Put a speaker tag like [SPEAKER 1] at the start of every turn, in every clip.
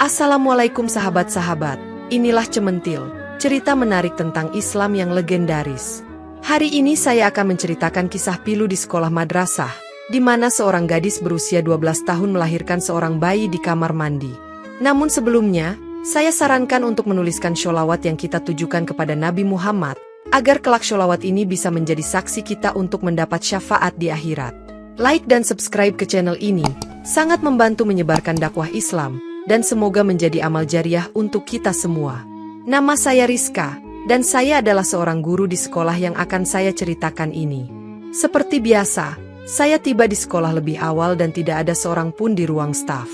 [SPEAKER 1] Assalamualaikum sahabat-sahabat, inilah Cementil, cerita menarik tentang Islam yang legendaris. Hari ini saya akan menceritakan kisah pilu di sekolah madrasah, di mana seorang gadis berusia 12 tahun melahirkan seorang bayi di kamar mandi. Namun sebelumnya, saya sarankan untuk menuliskan sholawat yang kita tujukan kepada Nabi Muhammad, agar kelak sholawat ini bisa menjadi saksi kita untuk mendapat syafaat di akhirat. Like dan subscribe ke channel ini, sangat membantu menyebarkan dakwah Islam, dan semoga menjadi amal jariah untuk kita semua. Nama saya Rizka, dan saya adalah seorang guru di sekolah yang akan saya ceritakan ini. Seperti biasa, saya tiba di sekolah lebih awal dan tidak ada seorang pun di ruang staf.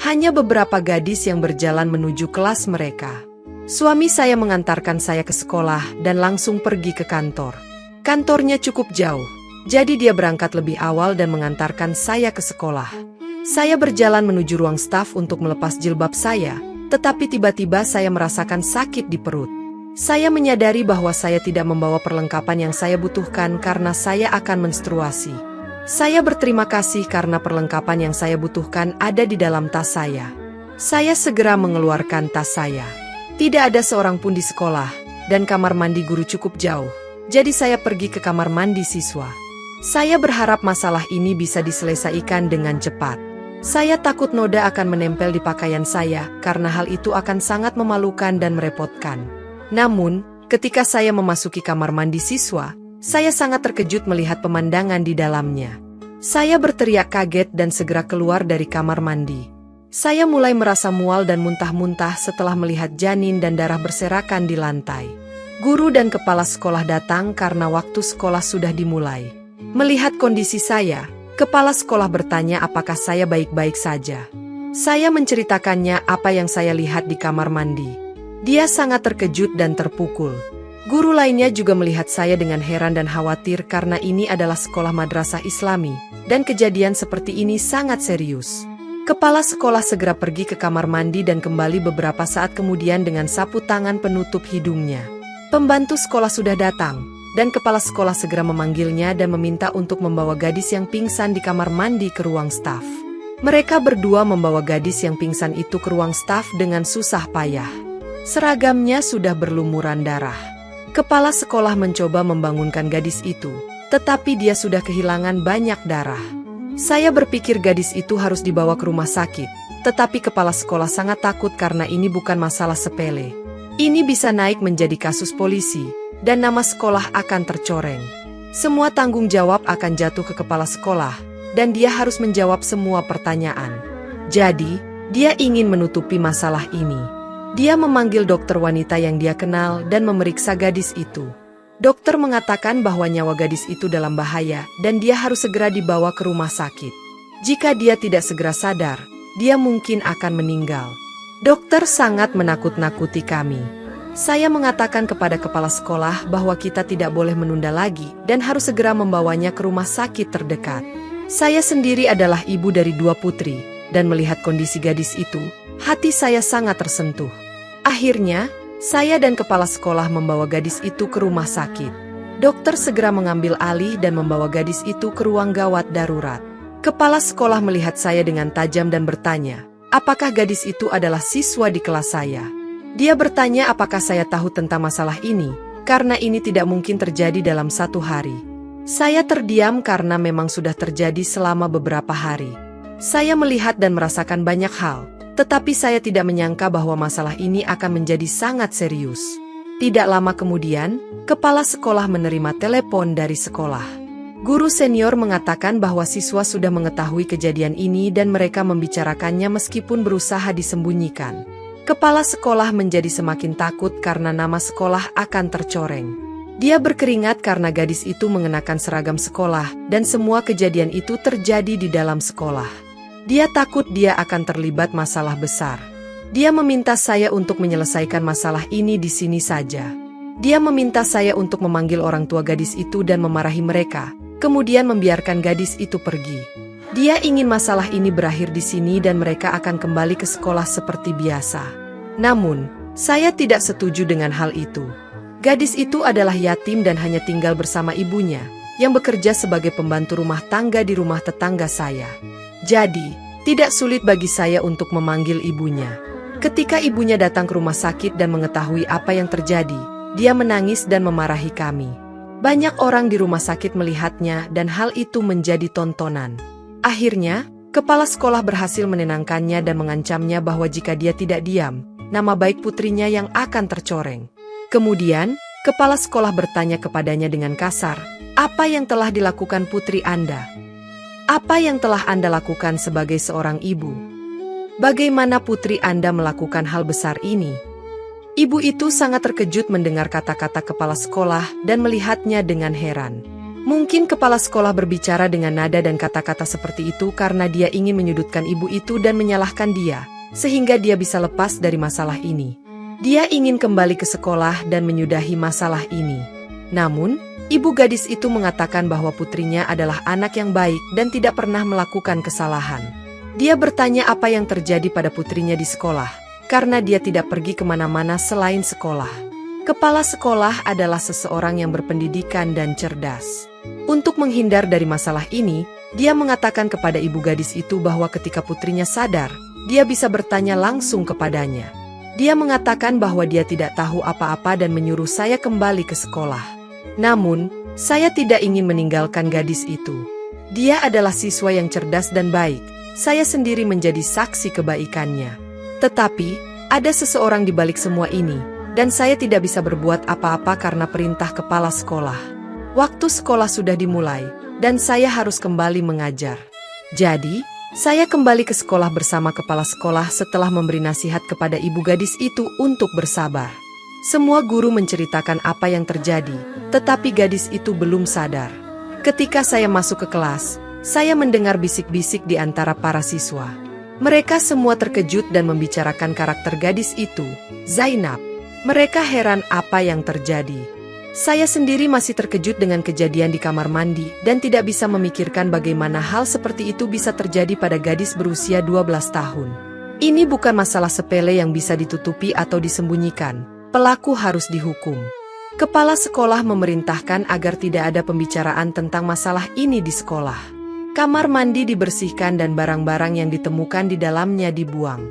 [SPEAKER 1] Hanya beberapa gadis yang berjalan menuju kelas mereka. Suami saya mengantarkan saya ke sekolah dan langsung pergi ke kantor. Kantornya cukup jauh, jadi dia berangkat lebih awal dan mengantarkan saya ke sekolah. Saya berjalan menuju ruang staf untuk melepas jilbab saya, tetapi tiba-tiba saya merasakan sakit di perut. Saya menyadari bahwa saya tidak membawa perlengkapan yang saya butuhkan karena saya akan menstruasi. Saya berterima kasih karena perlengkapan yang saya butuhkan ada di dalam tas saya. Saya segera mengeluarkan tas saya. Tidak ada seorang pun di sekolah, dan kamar mandi guru cukup jauh, jadi saya pergi ke kamar mandi siswa. Saya berharap masalah ini bisa diselesaikan dengan cepat. Saya takut noda akan menempel di pakaian saya, karena hal itu akan sangat memalukan dan merepotkan. Namun, ketika saya memasuki kamar mandi siswa, saya sangat terkejut melihat pemandangan di dalamnya. Saya berteriak kaget dan segera keluar dari kamar mandi. Saya mulai merasa mual dan muntah-muntah setelah melihat janin dan darah berserakan di lantai. Guru dan kepala sekolah datang karena waktu sekolah sudah dimulai. Melihat kondisi saya, kepala sekolah bertanya apakah saya baik-baik saja. Saya menceritakannya apa yang saya lihat di kamar mandi. Dia sangat terkejut dan terpukul. Guru lainnya juga melihat saya dengan heran dan khawatir karena ini adalah sekolah madrasah Islami, dan kejadian seperti ini sangat serius. Kepala sekolah segera pergi ke kamar mandi dan kembali beberapa saat kemudian dengan sapu tangan penutup hidungnya. Pembantu sekolah sudah datang, dan kepala sekolah segera memanggilnya dan meminta untuk membawa gadis yang pingsan di kamar mandi ke ruang staf. Mereka berdua membawa gadis yang pingsan itu ke ruang staf dengan susah payah. Seragamnya sudah berlumuran darah. Kepala sekolah mencoba membangunkan gadis itu, tetapi dia sudah kehilangan banyak darah. Saya berpikir gadis itu harus dibawa ke rumah sakit, tetapi kepala sekolah sangat takut karena ini bukan masalah sepele. Ini bisa naik menjadi kasus polisi, dan nama sekolah akan tercoreng. Semua tanggung jawab akan jatuh ke kepala sekolah, dan dia harus menjawab semua pertanyaan. Jadi, dia ingin menutupi masalah ini. Dia memanggil dokter wanita yang dia kenal dan memeriksa gadis itu. Dokter mengatakan bahwa nyawa gadis itu dalam bahaya, dan dia harus segera dibawa ke rumah sakit. Jika dia tidak segera sadar, dia mungkin akan meninggal. Dokter sangat menakut-nakuti kami. Saya mengatakan kepada kepala sekolah bahwa kita tidak boleh menunda lagi dan harus segera membawanya ke rumah sakit terdekat. Saya sendiri adalah ibu dari 2 putri, dan melihat kondisi gadis itu, hati saya sangat tersentuh. Akhirnya, saya dan kepala sekolah membawa gadis itu ke rumah sakit. Dokter segera mengambil alih dan membawa gadis itu ke ruang gawat darurat. Kepala sekolah melihat saya dengan tajam dan bertanya, apakah gadis itu adalah siswa di kelas saya? Dia bertanya apakah saya tahu tentang masalah ini, karena ini tidak mungkin terjadi dalam 1 hari. Saya terdiam karena memang sudah terjadi selama beberapa hari. Saya melihat dan merasakan banyak hal, tetapi saya tidak menyangka bahwa masalah ini akan menjadi sangat serius. Tidak lama kemudian, kepala sekolah menerima telepon dari sekolah. Guru senior mengatakan bahwa siswa sudah mengetahui kejadian ini dan mereka membicarakannya meskipun berusaha disembunyikan. Kepala sekolah menjadi semakin takut karena nama sekolah akan tercoreng. Dia berkeringat karena gadis itu mengenakan seragam sekolah dan semua kejadian itu terjadi di dalam sekolah. Dia takut dia akan terlibat masalah besar. Dia meminta saya untuk menyelesaikan masalah ini di sini saja. Dia meminta saya untuk memanggil orang tua gadis itu dan memarahi mereka, kemudian membiarkan gadis itu pergi. Dia ingin masalah ini berakhir di sini dan mereka akan kembali ke sekolah seperti biasa. Namun, saya tidak setuju dengan hal itu. Gadis itu adalah yatim dan hanya tinggal bersama ibunya, yang bekerja sebagai pembantu rumah tangga di rumah tetangga saya. Jadi, tidak sulit bagi saya untuk memanggil ibunya. Ketika ibunya datang ke rumah sakit dan mengetahui apa yang terjadi, dia menangis dan memarahi kami. Banyak orang di rumah sakit melihatnya dan hal itu menjadi tontonan. Akhirnya, kepala sekolah berhasil menenangkannya dan mengancamnya bahwa jika dia tidak diam, nama baik putrinya yang akan tercoreng. Kemudian, kepala sekolah bertanya kepadanya dengan kasar, "Apa yang telah dilakukan putri Anda? Apa yang telah Anda lakukan sebagai seorang ibu? Bagaimana putri Anda melakukan hal besar ini?" Ibu itu sangat terkejut mendengar kata-kata kepala sekolah dan melihatnya dengan heran. Mungkin kepala sekolah berbicara dengan nada dan kata-kata seperti itu karena dia ingin menyudutkan ibu itu dan menyalahkan dia, sehingga dia bisa lepas dari masalah ini. Dia ingin kembali ke sekolah dan menyudahi masalah ini. Namun, ibu gadis itu mengatakan bahwa putrinya adalah anak yang baik dan tidak pernah melakukan kesalahan. Dia bertanya apa yang terjadi pada putrinya di sekolah, karena dia tidak pergi kemana-mana selain sekolah. Kepala sekolah adalah seseorang yang berpendidikan dan cerdas. Untuk menghindar dari masalah ini, dia mengatakan kepada ibu gadis itu bahwa ketika putrinya sadar, dia bisa bertanya langsung kepadanya. Dia mengatakan bahwa dia tidak tahu apa-apa dan menyuruh saya kembali ke sekolah. Namun, saya tidak ingin meninggalkan gadis itu. Dia adalah siswa yang cerdas dan baik. Saya sendiri menjadi saksi kebaikannya. Tetapi, ada seseorang di balik semua ini, dan saya tidak bisa berbuat apa-apa karena perintah kepala sekolah. Waktu sekolah sudah dimulai, dan saya harus kembali mengajar. Jadi, saya kembali ke sekolah bersama kepala sekolah setelah memberi nasihat kepada ibu gadis itu untuk bersabar. Semua guru menceritakan apa yang terjadi, tetapi gadis itu belum sadar. Ketika saya masuk ke kelas, saya mendengar bisik-bisik di antara para siswa. Mereka semua terkejut dan membicarakan karakter gadis itu, Zainab. Mereka heran apa yang terjadi. Saya sendiri masih terkejut dengan kejadian di kamar mandi dan tidak bisa memikirkan bagaimana hal seperti itu bisa terjadi pada gadis berusia 12 tahun. Ini bukan masalah sepele yang bisa ditutupi atau disembunyikan. Pelaku harus dihukum. Kepala sekolah memerintahkan agar tidak ada pembicaraan tentang masalah ini di sekolah. Kamar mandi dibersihkan dan barang-barang yang ditemukan di dalamnya dibuang.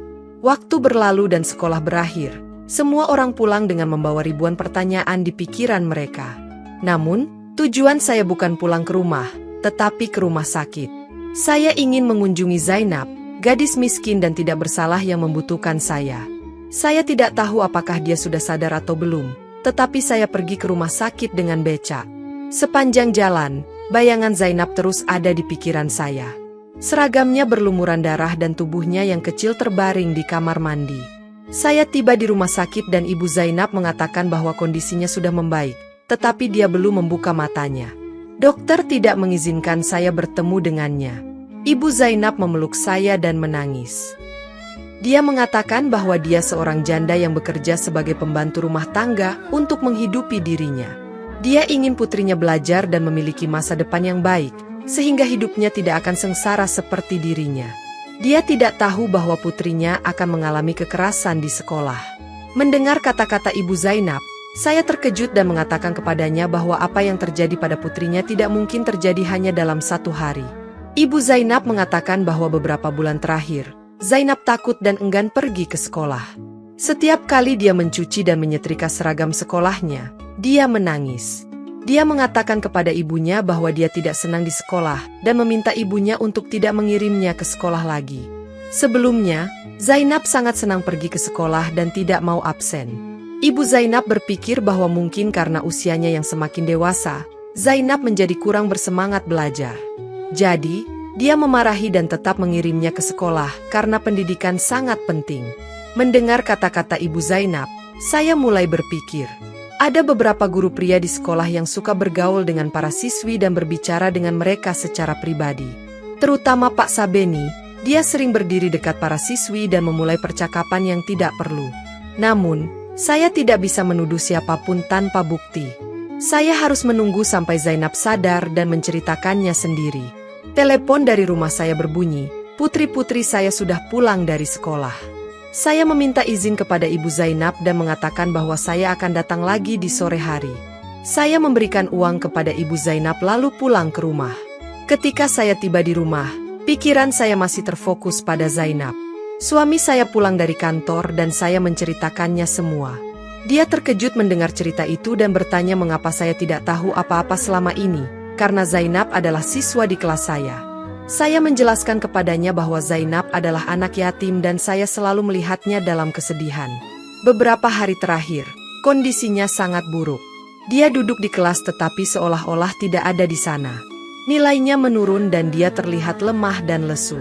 [SPEAKER 1] Waktu berlalu dan sekolah berakhir. Semua orang pulang dengan membawa ribuan pertanyaan di pikiran mereka. Namun, tujuan saya bukan pulang ke rumah, tetapi ke rumah sakit. Saya ingin mengunjungi Zainab, gadis miskin dan tidak bersalah yang membutuhkan saya. Saya tidak tahu apakah dia sudah sadar atau belum, tetapi saya pergi ke rumah sakit dengan becak. Sepanjang jalan, bayangan Zainab terus ada di pikiran saya. Seragamnya berlumuran darah dan tubuhnya yang kecil terbaring di kamar mandi. Saya tiba di rumah sakit dan ibu Zainab mengatakan bahwa kondisinya sudah membaik, tetapi dia belum membuka matanya. Dokter tidak mengizinkan saya bertemu dengannya. Ibu Zainab memeluk saya dan menangis. Dia mengatakan bahwa dia seorang janda yang bekerja sebagai pembantu rumah tangga untuk menghidupi dirinya. Dia ingin putrinya belajar dan memiliki masa depan yang baik, sehingga hidupnya tidak akan sengsara seperti dirinya. Dia tidak tahu bahwa putrinya akan mengalami kekerasan di sekolah. Mendengar kata-kata ibu Zainab, saya terkejut dan mengatakan kepadanya bahwa apa yang terjadi pada putrinya tidak mungkin terjadi hanya dalam satu hari. Ibu Zainab mengatakan bahwa beberapa bulan terakhir, Zainab takut dan enggan pergi ke sekolah. Setiap kali dia mencuci dan menyetrika seragam sekolahnya, dia menangis. Dia mengatakan kepada ibunya bahwa dia tidak senang di sekolah dan meminta ibunya untuk tidak mengirimnya ke sekolah lagi. Sebelumnya, Zainab sangat senang pergi ke sekolah dan tidak mau absen. Ibu Zainab berpikir bahwa mungkin karena usianya yang semakin dewasa, Zainab menjadi kurang bersemangat belajar. Jadi, dia memarahi dan tetap mengirimnya ke sekolah karena pendidikan sangat penting. Mendengar kata-kata ibu Zainab, saya mulai berpikir. Ada beberapa guru pria di sekolah yang suka bergaul dengan para siswi dan berbicara dengan mereka secara pribadi. Terutama Pak Sabeni, dia sering berdiri dekat para siswi dan memulai percakapan yang tidak perlu. Namun, saya tidak bisa menuduh siapapun tanpa bukti. Saya harus menunggu sampai Zainab sadar dan menceritakannya sendiri. Telepon dari rumah saya berbunyi, putri-putri saya sudah pulang dari sekolah. Saya meminta izin kepada ibu Zainab dan mengatakan bahwa saya akan datang lagi di sore hari. Saya memberikan uang kepada ibu Zainab lalu pulang ke rumah. Ketika saya tiba di rumah, pikiran saya masih terfokus pada Zainab. Suami saya pulang dari kantor dan saya menceritakannya semua. Dia terkejut mendengar cerita itu dan bertanya mengapa saya tidak tahu apa-apa selama ini, karena Zainab adalah siswa di kelas saya. Saya menjelaskan kepadanya bahwa Zainab adalah anak yatim dan saya selalu melihatnya dalam kesedihan. Beberapa hari terakhir, kondisinya sangat buruk. Dia duduk di kelas tetapi seolah-olah tidak ada di sana. Nilainya menurun dan dia terlihat lemah dan lesu.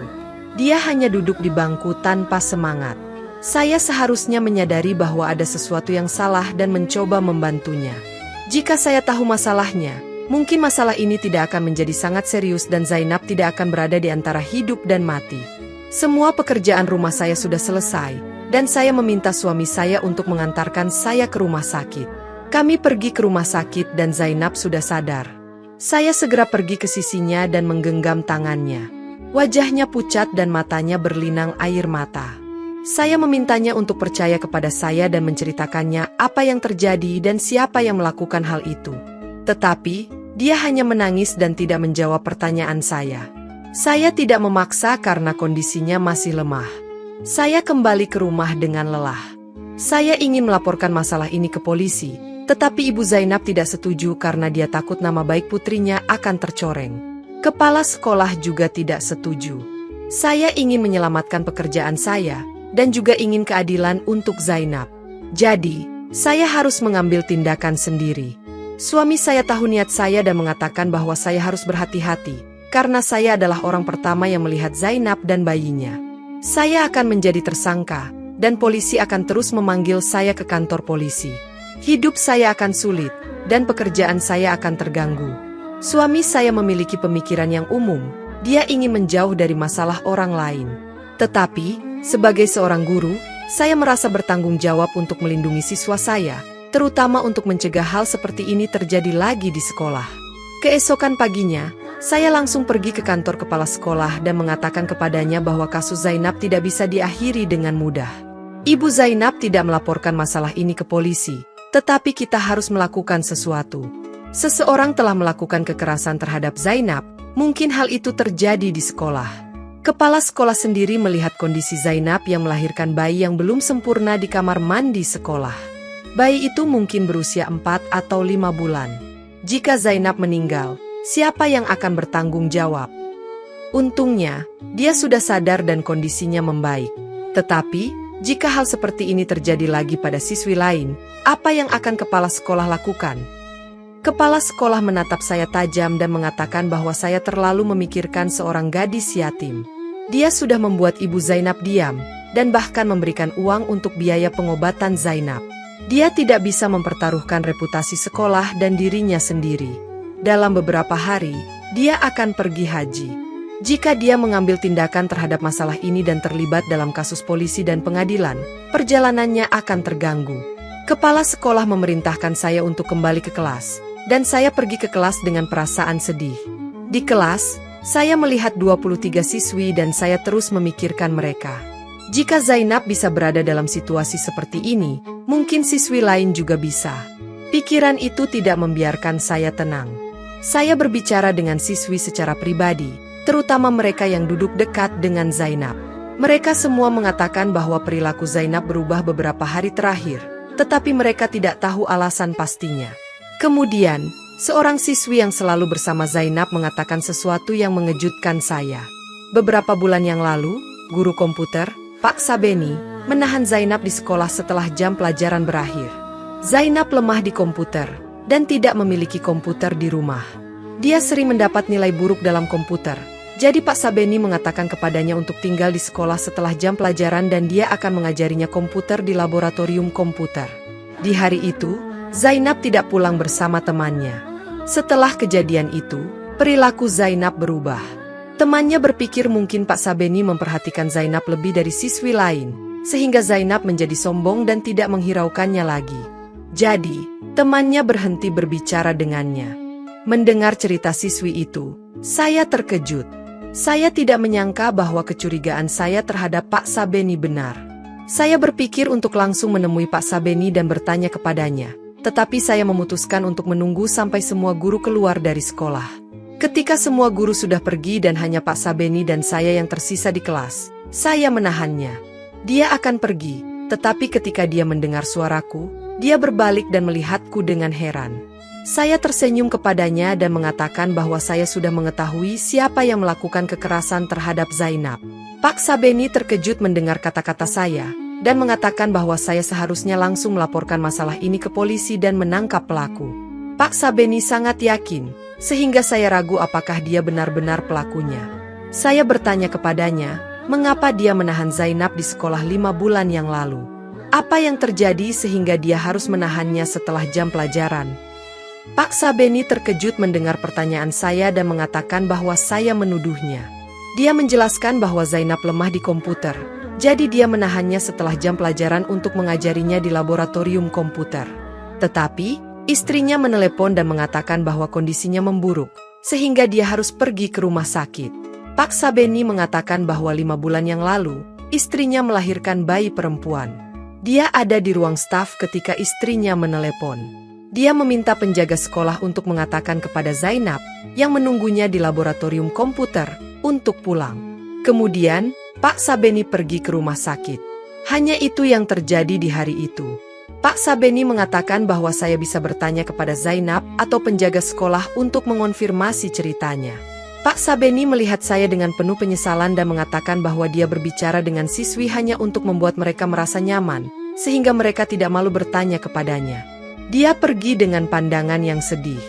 [SPEAKER 1] Dia hanya duduk di bangku tanpa semangat. Saya seharusnya menyadari bahwa ada sesuatu yang salah dan mencoba membantunya. Jika saya tahu masalahnya, mungkin masalah ini tidak akan menjadi sangat serius dan Zainab tidak akan berada di antara hidup dan mati. Semua pekerjaan rumah saya sudah selesai, dan saya meminta suami saya untuk mengantarkan saya ke rumah sakit. Kami pergi ke rumah sakit dan Zainab sudah sadar. Saya segera pergi ke sisinya dan menggenggam tangannya. Wajahnya pucat dan matanya berlinang air mata. Saya memintanya untuk percaya kepada saya dan menceritakannya apa yang terjadi dan siapa yang melakukan hal itu. Tetapi, dia hanya menangis dan tidak menjawab pertanyaan saya. Saya tidak memaksa karena kondisinya masih lemah. Saya kembali ke rumah dengan lelah. Saya ingin melaporkan masalah ini ke polisi, tetapi Ibu Zainab tidak setuju karena dia takut nama baik putrinya akan tercoreng. Kepala sekolah juga tidak setuju. Saya ingin menyelamatkan pekerjaan saya, dan juga ingin keadilan untuk Zainab. Jadi, saya harus mengambil tindakan sendiri. Suami saya tahu niat saya dan mengatakan bahwa saya harus berhati-hati, karena saya adalah orang pertama yang melihat Zainab dan bayinya. Saya akan menjadi tersangka, dan polisi akan terus memanggil saya ke kantor polisi. Hidup saya akan sulit, dan pekerjaan saya akan terganggu. Suami saya memiliki pemikiran yang umum, dia ingin menjauh dari masalah orang lain. Tetapi, sebagai seorang guru, saya merasa bertanggung jawab untuk melindungi siswa saya, terutama untuk mencegah hal seperti ini terjadi lagi di sekolah. Keesokan paginya, saya langsung pergi ke kantor kepala sekolah dan mengatakan kepadanya bahwa kasus Zainab tidak bisa diakhiri dengan mudah. Ibu Zainab tidak melaporkan masalah ini ke polisi, tetapi kita harus melakukan sesuatu. Seseorang telah melakukan kekerasan terhadap Zainab, mungkin hal itu terjadi di sekolah. Kepala sekolah sendiri melihat kondisi Zainab yang melahirkan bayi yang belum sempurna di kamar mandi sekolah. Bayi itu mungkin berusia 4 atau 5 bulan. Jika Zainab meninggal, siapa yang akan bertanggung jawab? Untungnya, dia sudah sadar dan kondisinya membaik. Tetapi, jika hal seperti ini terjadi lagi pada siswi lain, apa yang akan kepala sekolah lakukan? Kepala sekolah menatap saya tajam dan mengatakan bahwa saya terlalu memikirkan seorang gadis yatim. Dia sudah membuat Ibu Zainab diam, dan bahkan memberikan uang untuk biaya pengobatan Zainab. Dia tidak bisa mempertaruhkan reputasi sekolah dan dirinya sendiri. Dalam beberapa hari, dia akan pergi haji. Jika dia mengambil tindakan terhadap masalah ini dan terlibat dalam kasus polisi dan pengadilan, perjalanannya akan terganggu. Kepala sekolah memerintahkan saya untuk kembali ke kelas, dan saya pergi ke kelas dengan perasaan sedih. Di kelas, saya melihat 23 siswi dan saya terus memikirkan mereka. Jika Zainab bisa berada dalam situasi seperti ini, mungkin siswi lain juga bisa. Pikiran itu tidak membiarkan saya tenang. Saya berbicara dengan siswi secara pribadi, terutama mereka yang duduk dekat dengan Zainab. Mereka semua mengatakan bahwa perilaku Zainab berubah beberapa hari terakhir, tetapi mereka tidak tahu alasan pastinya. Kemudian, seorang siswi yang selalu bersama Zainab mengatakan sesuatu yang mengejutkan saya. Beberapa bulan yang lalu, guru komputer, Pak Sabeni, menahan Zainab di sekolah setelah jam pelajaran berakhir. Zainab lemah di komputer, dan tidak memiliki komputer di rumah. Dia sering mendapat nilai buruk dalam komputer, jadi Pak Sabeni mengatakan kepadanya untuk tinggal di sekolah setelah jam pelajaran dan dia akan mengajarinya komputer di laboratorium komputer. Di hari itu, Zainab tidak pulang bersama temannya. Setelah kejadian itu, perilaku Zainab berubah. Temannya berpikir mungkin Pak Sabeni memperhatikan Zainab lebih dari siswi lain, sehingga Zainab menjadi sombong dan tidak menghiraukannya lagi. Jadi, temannya berhenti berbicara dengannya. Mendengar cerita siswi itu, saya terkejut. Saya tidak menyangka bahwa kecurigaan saya terhadap Pak Sabeni benar. Saya berpikir untuk langsung menemui Pak Sabeni dan bertanya kepadanya. Tetapi saya memutuskan untuk menunggu sampai semua guru keluar dari sekolah. Ketika semua guru sudah pergi dan hanya Pak Sabeni dan saya yang tersisa di kelas, saya menahannya. Dia akan pergi, tetapi ketika dia mendengar suaraku, dia berbalik dan melihatku dengan heran. Saya tersenyum kepadanya dan mengatakan bahwa saya sudah mengetahui siapa yang melakukan kekerasan terhadap Zainab. Pak Sabeni terkejut mendengar kata-kata saya, dan mengatakan bahwa saya seharusnya langsung melaporkan masalah ini ke polisi dan menangkap pelaku. Pak Sabeni sangat yakin, sehingga saya ragu apakah dia benar-benar pelakunya. Saya bertanya kepadanya, mengapa dia menahan Zainab di sekolah 5 bulan yang lalu? Apa yang terjadi sehingga dia harus menahannya setelah jam pelajaran? Pak Sabeni terkejut mendengar pertanyaan saya dan mengatakan bahwa saya menuduhnya. Dia menjelaskan bahwa Zainab lemah di komputer, jadi dia menahannya setelah jam pelajaran untuk mengajarinya di laboratorium komputer. Tetapi, istrinya menelepon dan mengatakan bahwa kondisinya memburuk, sehingga dia harus pergi ke rumah sakit. Pak Sabeni mengatakan bahwa 5 bulan yang lalu, istrinya melahirkan bayi perempuan. Dia ada di ruang staf ketika istrinya menelepon. Dia meminta penjaga sekolah untuk mengatakan kepada Zainab, yang menunggunya di laboratorium komputer, untuk pulang. Kemudian, Pak Sabeni pergi ke rumah sakit. Hanya itu yang terjadi di hari itu. Pak Sabeni mengatakan bahwa saya bisa bertanya kepada Zainab atau penjaga sekolah untuk mengonfirmasi ceritanya. Pak Sabeni melihat saya dengan penuh penyesalan dan mengatakan bahwa dia berbicara dengan siswi hanya untuk membuat mereka merasa nyaman, sehingga mereka tidak malu bertanya kepadanya. Dia pergi dengan pandangan yang sedih.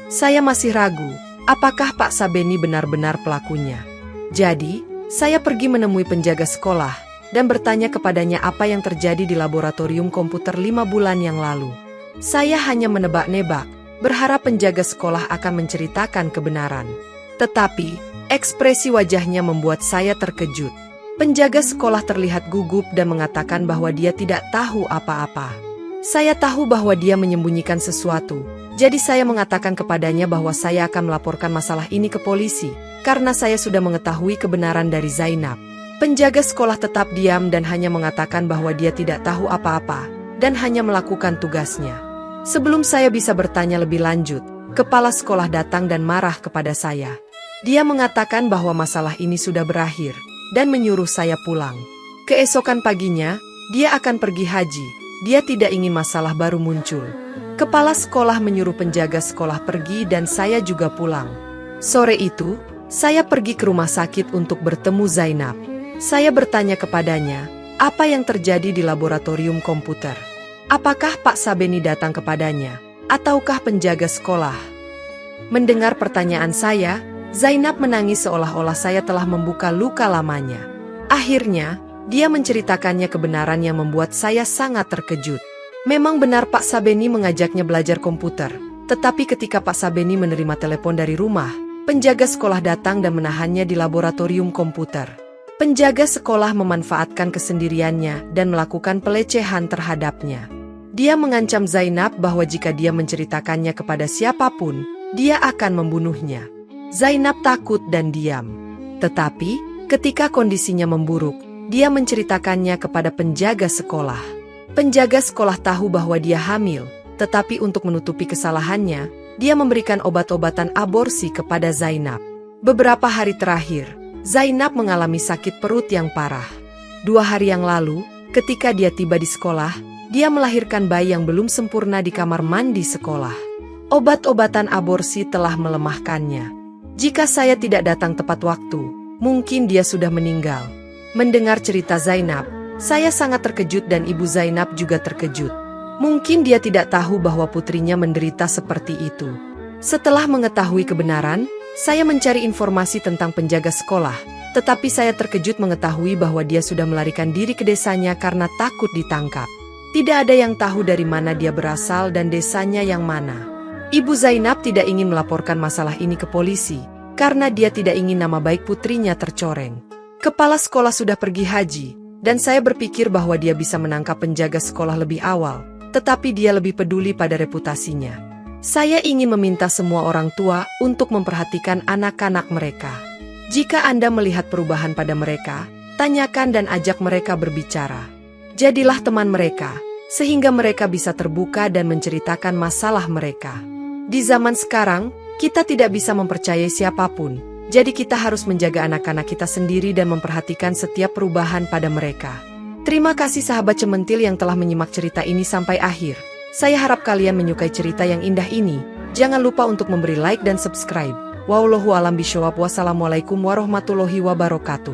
[SPEAKER 1] Saya masih ragu, apakah Pak Sabeni benar-benar pelakunya. Jadi, saya pergi menemui penjaga sekolah dan bertanya kepadanya apa yang terjadi di laboratorium komputer 5 bulan yang lalu. Saya hanya menebak-nebak, berharap penjaga sekolah akan menceritakan kebenaran. Tetapi, ekspresi wajahnya membuat saya terkejut. Penjaga sekolah terlihat gugup dan mengatakan bahwa dia tidak tahu apa-apa. Saya tahu bahwa dia menyembunyikan sesuatu, jadi saya mengatakan kepadanya bahwa saya akan melaporkan masalah ini ke polisi, karena saya sudah mengetahui kebenaran dari Zainab. Penjaga sekolah tetap diam dan hanya mengatakan bahwa dia tidak tahu apa-apa, dan hanya melakukan tugasnya. Sebelum saya bisa bertanya lebih lanjut, kepala sekolah datang dan marah kepada saya. Dia mengatakan bahwa masalah ini sudah berakhir, dan menyuruh saya pulang. Keesokan paginya, dia akan pergi haji. Dia tidak ingin masalah baru muncul. Kepala sekolah menyuruh penjaga sekolah pergi dan saya juga pulang. Sore itu, saya pergi ke rumah sakit untuk bertemu Zainab. Saya bertanya kepadanya, apa yang terjadi di laboratorium komputer? Apakah Pak Sabeni datang kepadanya, ataukah penjaga sekolah? Mendengar pertanyaan saya, Zainab menangis seolah-olah saya telah membuka luka lamanya. Akhirnya, dia menceritakannya kebenaran yang membuat saya sangat terkejut. Memang benar Pak Sabeni mengajaknya belajar komputer, tetapi ketika Pak Sabeni menerima telepon dari rumah, penjaga sekolah datang dan menahannya di laboratorium komputer. Penjaga sekolah memanfaatkan kesendiriannya dan melakukan pelecehan terhadapnya. Dia mengancam Zainab bahwa jika dia menceritakannya kepada siapapun, dia akan membunuhnya. Zainab takut dan diam. Tetapi, ketika kondisinya memburuk, dia menceritakannya kepada penjaga sekolah. Penjaga sekolah tahu bahwa dia hamil, tetapi untuk menutupi kesalahannya, dia memberikan obat-obatan aborsi kepada Zainab. Beberapa hari terakhir, Zainab mengalami sakit perut yang parah. 2 hari yang lalu, ketika dia tiba di sekolah, dia melahirkan bayi yang belum sempurna di kamar mandi sekolah. Obat-obatan aborsi telah melemahkannya. Jika saya tidak datang tepat waktu, mungkin dia sudah meninggal. Mendengar cerita Zainab, saya sangat terkejut dan ibu Zainab juga terkejut. Mungkin dia tidak tahu bahwa putrinya menderita seperti itu. Setelah mengetahui kebenaran, saya mencari informasi tentang penjaga sekolah, tetapi saya terkejut mengetahui bahwa dia sudah melarikan diri ke desanya karena takut ditangkap. Tidak ada yang tahu dari mana dia berasal dan desanya yang mana. Ibu Zainab tidak ingin melaporkan masalah ini ke polisi, karena dia tidak ingin nama baik putrinya tercoreng. Kepala sekolah sudah pergi haji, dan saya berpikir bahwa dia bisa menangkap penjaga sekolah lebih awal, tetapi dia lebih peduli pada reputasinya. Saya ingin meminta semua orang tua untuk memperhatikan anak-anak mereka. Jika Anda melihat perubahan pada mereka, tanyakan dan ajak mereka berbicara. Jadilah teman mereka, sehingga mereka bisa terbuka dan menceritakan masalah mereka. Di zaman sekarang, kita tidak bisa mempercayai siapapun. Jadi kita harus menjaga anak-anak kita sendiri dan memperhatikan setiap perubahan pada mereka. Terima kasih sahabat Cementil yang telah menyimak cerita ini sampai akhir. Saya harap kalian menyukai cerita yang indah ini. Jangan lupa untuk memberi like dan subscribe. Wallahu a'lam bishawab. Wassalamualaikum warahmatullahi wabarakatuh.